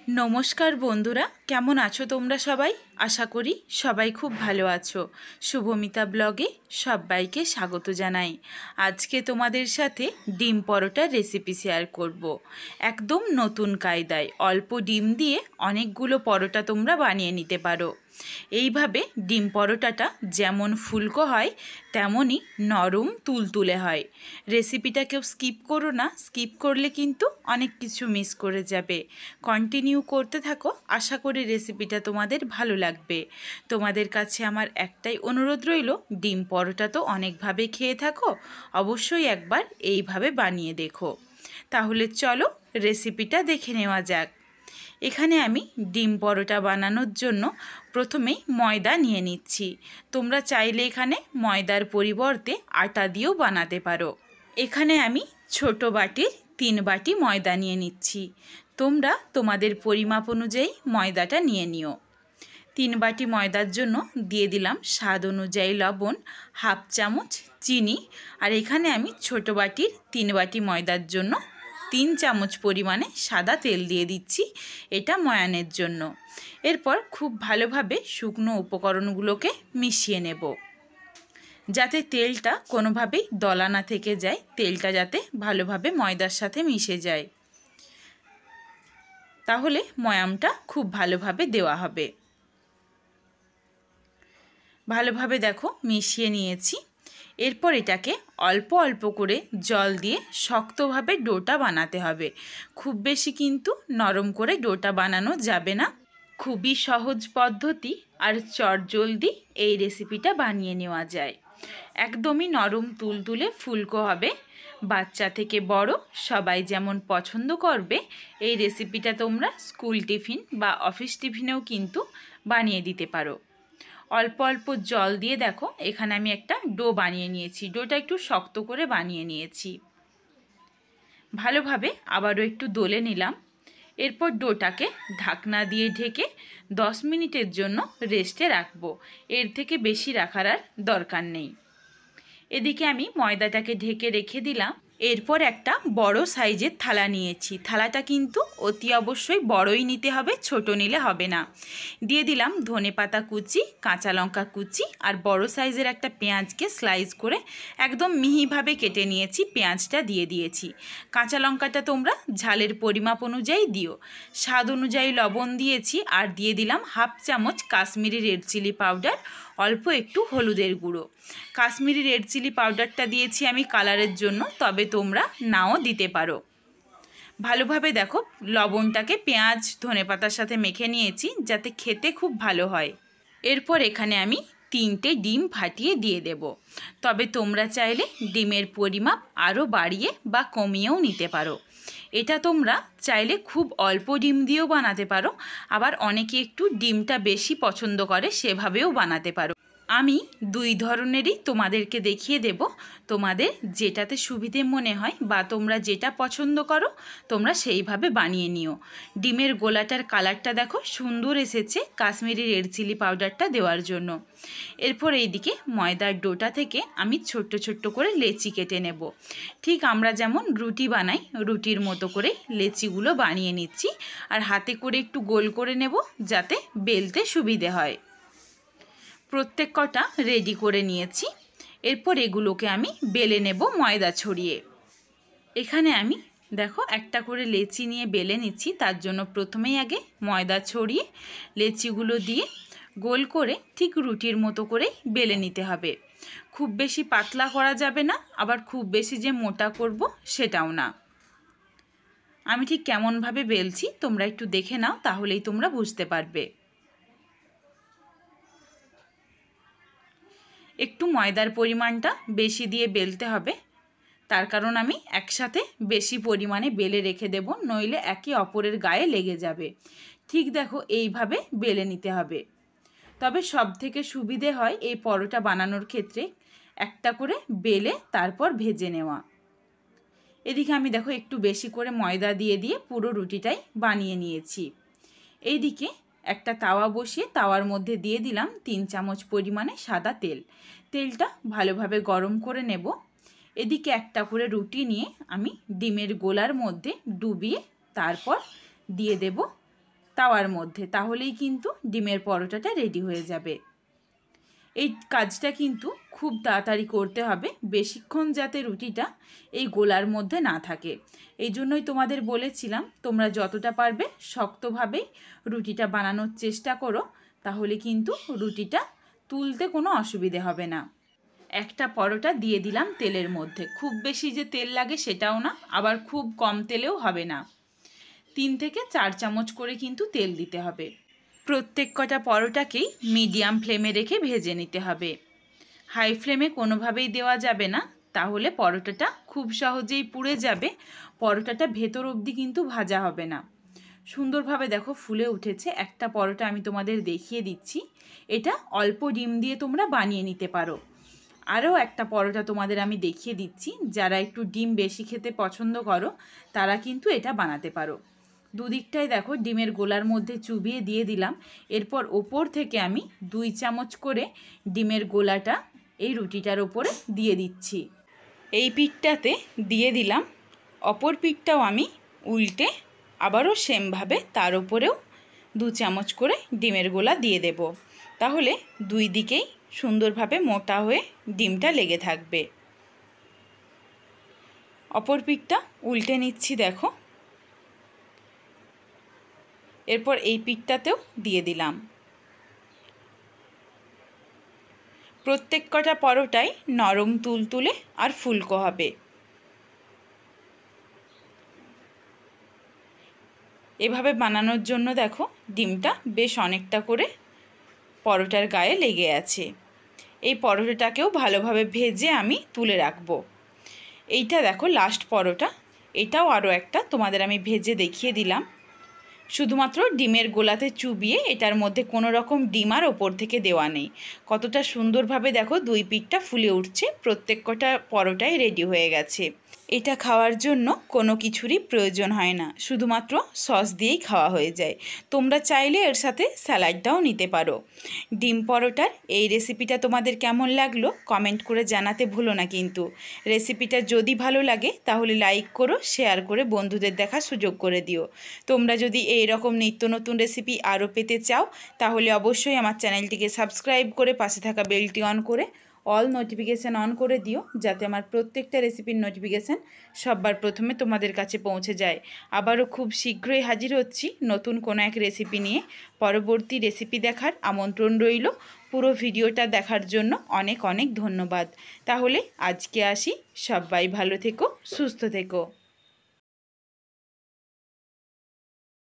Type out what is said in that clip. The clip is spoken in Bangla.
नमस्कार बंधुरा केमन आछो तोमरा सबाई आशा करी सबाई खूब भालो आछो। शुभमिता ब्लगे सबाइके स्वागत जानाई। आज के तोमादेर साथे डिम परोटार रेसिपि शेयर करब। एकदम नतून कायदाय अल्प डिम दिए अनेकगुलो परोटा तोमरा बानिये निते पारो। এইভাবে ডিম পরোটাটা যেমন ফুলকো হয় তেমনই নরম তুলতুলে হয়। রেসিপিটা কেউ স্কিপ করো না, স্কিপ করলে কিন্তু অনেক কিছু মিস করে যাবে। কন্টিনিউ করতে থাকো, আশা করি রেসিপিটা তোমাদের ভালো লাগবে। তোমাদের কাছে আমার একটাই অনুরোধ রইল, ডিম পরোটা তো অনেকভাবে খেয়ে থাকো, অবশ্যই একবার এইভাবে বানিয়ে দেখো। তাহলে চলো রেসিপিটা দেখে নেওয়া যাক। এখানে আমি ডিম পরোটা বানানোর জন্য প্রথমেই ময়দা নিয়ে নিচ্ছি। তোমরা চাইলে এখানে ময়দার পরিবর্তে আটা দিয়েও বানাতে পারো। এখানে আমি ছোট বাটির 3 বাটি ময়দা নিয়ে নিচ্ছি। তোমরা তোমাদের পরিমাপ অনুযায়ী ময়দাটা নিয়ে নিও। 3 বাটি ময়দার জন্য দিয়ে দিলাম স্বাদ অনুযায়ী লবণ, হাফ চামচ চিনি, আর এখানে আমি ছোট বাটির 3 বাটি ময়দার জন্য 3 চামচ পরিমাণে সাদা তেল দিয়ে দিচ্ছি, এটা ময়ানের জন্য। এরপর খুব ভালোভাবে শুকনো উপকরণগুলোকে মিশিয়ে নেব, যাতে তেলটা কোনোভাবেই দলা না থেকে যায়, তেলটা যাতে ভালোভাবে ময়দার সাথে মিশে যায়, তাহলে ময়ামটা খুব ভালোভাবে দেওয়া হবে। ভালোভাবে দেখো মিশিয়ে নিয়েছি। এরপর এটাকে অল্প অল্প করে জল দিয়ে শক্তভাবে ডোটা বানাতে হবে। খুব বেশি কিন্তু নরম করে ডোটা বানানো যাবে না। খুবই সহজ পদ্ধতি আর চটজলদি এই রেসিপিটা বানিয়ে নেওয়া যায়। একদমই নরম তুলতুলে ফুলকো হবে। বাচ্চা থেকে বড় সবাই যেমন পছন্দ করবে, এই রেসিপিটা তোমরা স্কুল টিফিন বা অফিস টিফিনেও কিন্তু বানিয়ে দিতে পারো। অল্প অল্প জল দিয়ে দেখো এখানে আমি একটা ডো বানিয়ে নিয়েছি। ডোটা একটু শক্ত করে বানিয়ে নিয়েছি। ভালোভাবে আবারও একটু দলে নিলাম। এরপর ডোটাকে ঢাকনা দিয়ে ঢেকে 10 মিনিটের জন্য রেস্টে রাখবো। এর থেকে বেশি রাখার আর দরকার নেই। এদিকে আমি ময়দাটাকে ঢেকে রেখে দিলাম। এরপর একটা বড় সাইজের থালা নিয়েছি। থালাটা কিন্তু অতি অবশ্যই বড়ই নিতে হবে, ছোট নিলে হবে না। দিয়ে দিলাম ধনেপাতা কুচি, কাঁচা লঙ্কা কুচি, আর বড় সাইজের একটা পেঁয়াজকে স্লাইস করে একদম মিহিভাবে কেটে নিয়েছি। পেঁয়াজটা দিয়ে দিয়েছি। কাঁচা লঙ্কাটা তোমরা ঝালের পরিমাপ অনুযায়ী দিও। স্বাদ অনুযায়ী লবণ দিয়েছি, আর দিয়ে দিলাম হাফ চামচ কাশ্মীরি রেড চিলি পাউডার, অল্প একটু হলুদের গুঁড়ো। কাশ্মীরি রেড চিলি পাউডারটা দিয়েছি আমি কালারের জন্য, তবে তোমরা নাও দিতে পারো। ভালোভাবে দেখো লবণটাকে পেঁয়াজ ধনেপাতার সাথে মেখে নিয়েছি, যাতে খেতে খুব ভালো হয়। এরপর এখানে আমি 3টে ডিম ফাটিয়ে দিয়ে দেব। তবে তোমরা চাইলে ডিমের পরিমাপ আরও বাড়িয়ে বা কমিয়েও নিতে পারো। এটা তোমরা চাইলে খুব অল্প ডিম দিয়েও বানাতে পারো, আবার অনেকে একটু ডিমটা বেশি পছন্দ করে, সেভাবেও বানাতে পারো। আমি 2 ধরনেরই তোমাদেরকে দেখিয়ে দেব। তোমাদের যেটাতে সুবিধে মনে হয় বা তোমরা যেটা পছন্দ করো তোমরা সেইভাবে বানিয়ে নিও। ডিমের গোলাটার কালারটা দেখো সুন্দর এসেছে কাশ্মীরি রেড চিলি পাউডারটা দেওয়ার জন্য। এরপর এইদিকে ময়দার ডোটা থেকে আমি ছোট্ট ছোট্ট করে লেচি কেটে নেব। ঠিক আমরা যেমন রুটি বানাই রুটির মতো করে লেচিগুলো বানিয়ে নিচ্ছি, আর হাতে করে একটু গোল করে নেব যাতে বেলতে সুবিধে হয়। প্রত্যেক কটা রেডি করে নিয়েছি। এরপর এগুলোকে আমি বেলে নেব ময়দা ছড়িয়ে। এখানে আমি দেখো একটা করে লেচি নিয়ে বেলে নিচ্ছি। তার জন্য প্রথমেই আগে ময়দা ছড়িয়ে লেচিগুলো দিয়ে গোল করে ঠিক রুটির মতো করেই বেলে নিতে হবে। খুব বেশি পাতলা করা যাবে না, আবার খুব বেশি যে মোটা করব সেটাও না। আমি ঠিক কেমনভাবে বেলছি তোমরা একটু দেখে নাও, তাহলেই তোমরা বুঝতে পারবে। একটু ময়দার পরিমাণটা বেশি দিয়ে বেলতে হবে, তার কারণ আমি একসাথে বেশি পরিমাণে বেলে রেখে দেব, নইলে একে অপরের গায়ে লেগে যাবে। ঠিক দেখো এইভাবে বেলে নিতে হবে। তবে সব থেকে সুবিধে হয় এই পরোটা বানানোর ক্ষেত্রে একটা করে বেলে তারপর ভেজে নেওয়া। এদিকে আমি দেখো একটু বেশি করে ময়দা দিয়ে দিয়ে পুরো রুটিটাই বানিয়ে নিয়েছি। এইদিকে একটা তাওয়া বসিয়ে তাওয়ার মধ্যে দিয়ে দিলাম 3 চামচ পরিমাণে সাদা তেল। তেলটা ভালোভাবে গরম করে নেব। এদিকে একটা করে রুটি নিয়ে আমি ডিমের গোলার মধ্যে ডুবিয়ে তারপর দিয়ে দেব তাওয়ার মধ্যে, তাহলেই কিন্তু ডিমের পরোটাটা রেডি হয়ে যাবে। এই কাজটা কিন্তু খুব তাড়াতাড়ি করতে হবে, বেশিক্ষণ যাতে রুটিটা এই গোলার মধ্যে না থাকে। এই জন্যই তোমাদের বলেছিলাম তোমরা যতটা পারবে শক্তভাবেই রুটিটা বানানোর চেষ্টা করো, তাহলে কিন্তু রুটিটা তুলতে কোনো অসুবিধে হবে না। একটা পরোটা দিয়ে দিলাম তেলের মধ্যে, খুব বেশি যে তেল লাগে সেটাও না, আবার খুব কম তেলেও হবে না। 3 থেকে 4 চামচ করে কিন্তু তেল দিতে হবে। প্রত্যেক কটা পরোটাকেই মিডিয়াম ফ্লেমে রেখে ভেজে নিতে হবে। হাই ফ্লেমে কোনোভাবেই দেওয়া যাবে না, তাহলে পরোটাটা খুব সহজেই পুড়ে যাবে, পরোটাটা ভেতর অবধি কিন্তু ভাজা হবে না। সুন্দরভাবে দেখো ফুলে উঠেছে। একটা পরোটা আমি তোমাদের দেখিয়ে দিচ্ছি, এটা অল্প ডিম দিয়ে তোমরা বানিয়ে নিতে পারো। আরও একটা পরোটা তোমাদের আমি দেখিয়ে দিচ্ছি, যারা একটু ডিম বেশি খেতে পছন্দ করো তারা কিন্তু এটা বানাতে পারো। দুদিকটাই দেখো ডিমের গোলার মধ্যে চুবিয়ে দিয়ে দিলাম। এরপর ওপর থেকে আমি 2 চামচ করে ডিমের গোলাটা এই রুটিটার ওপরে দিয়ে দিচ্ছি। এই পিঠটাতে দিয়ে দিলাম, অপর পিঠটাও আমি উল্টে আবারও সেমভাবে তার ওপরেও 2 চামচ করে ডিমের গোলা দিয়ে দেব, তাহলে দুই দিকেই সুন্দরভাবে মোটা হয়ে ডিমটা লেগে থাকবে। অপর পিঠটা উল্টে নিচ্ছি দেখো। এরপর এই পিঠটাতেও দিয়ে দিলাম। প্রত্যেক কটা পরোটাই নরম তুলতুলে আর ফুলকো হবে। এভাবে বানানোর জন্য দেখো ডিমটা বেশ অনেকটা করে পরোটার গায়ে লেগে আছে। এই পরোটাটাকেও ভালোভাবে ভেজে আমি তুলে রাখবো। এইটা দেখো লাস্ট পরোটা, এটাও আরও একটা তোমাদের আমি ভেজে দেখিয়ে দিলাম। শুধুমাত্র ডিমের গোলাতে চুবিয়ে, এটার মধ্যে কোনো রকম ডিম আর ওপর থেকে দেওয়া নেই। কতটা সুন্দরভাবে দেখো দুই পিঠটা ফুলে উঠছে, প্রত্যেক কটা পরোটাই রেডি হয়ে গেছে। এটা খাওয়ার জন্য কোনো কিছুরই প্রয়োজন হয় না, শুধুমাত্র সস দিয়েই খাওয়া হয়ে যায়। তোমরা চাইলে এর সাথে স্যালাডটাও নিতে পারো। ডিম পরোটার এই রেসিপিটা তোমাদের কেমন লাগলো কমেন্ট করে জানাতে ভুলো না কিন্তু। রেসিপিটা যদি ভালো লাগে তাহলে লাইক করো, শেয়ার করে বন্ধুদের দেখার সুযোগ করে দিও। তোমরা যদি এই রকম নিত্য নতুন রেসিপি আরও পেতে চাও তাহলে অবশ্যই আমার চ্যানেলটিকে সাবস্ক্রাইব করে পাশে থাকা বেলটি অন করে অল নোটিফিকেশান অন করে দিও, যাতে আমার প্রত্যেকটা রেসিপির নোটিফিকেশান সবার প্রথমে তোমাদের কাছে পৌঁছে যায়। আবারও খুব শীঘ্রই হাজির হচ্ছি নতুন কোনো এক রেসিপি নিয়ে। পরবর্তী রেসিপি দেখার আমন্ত্রণ রইল। পুরো ভিডিওটা দেখার জন্য অনেক অনেক ধন্যবাদ। তাহলে আজকে আসি, সবাই ভালো থেকো, সুস্থ থেকো।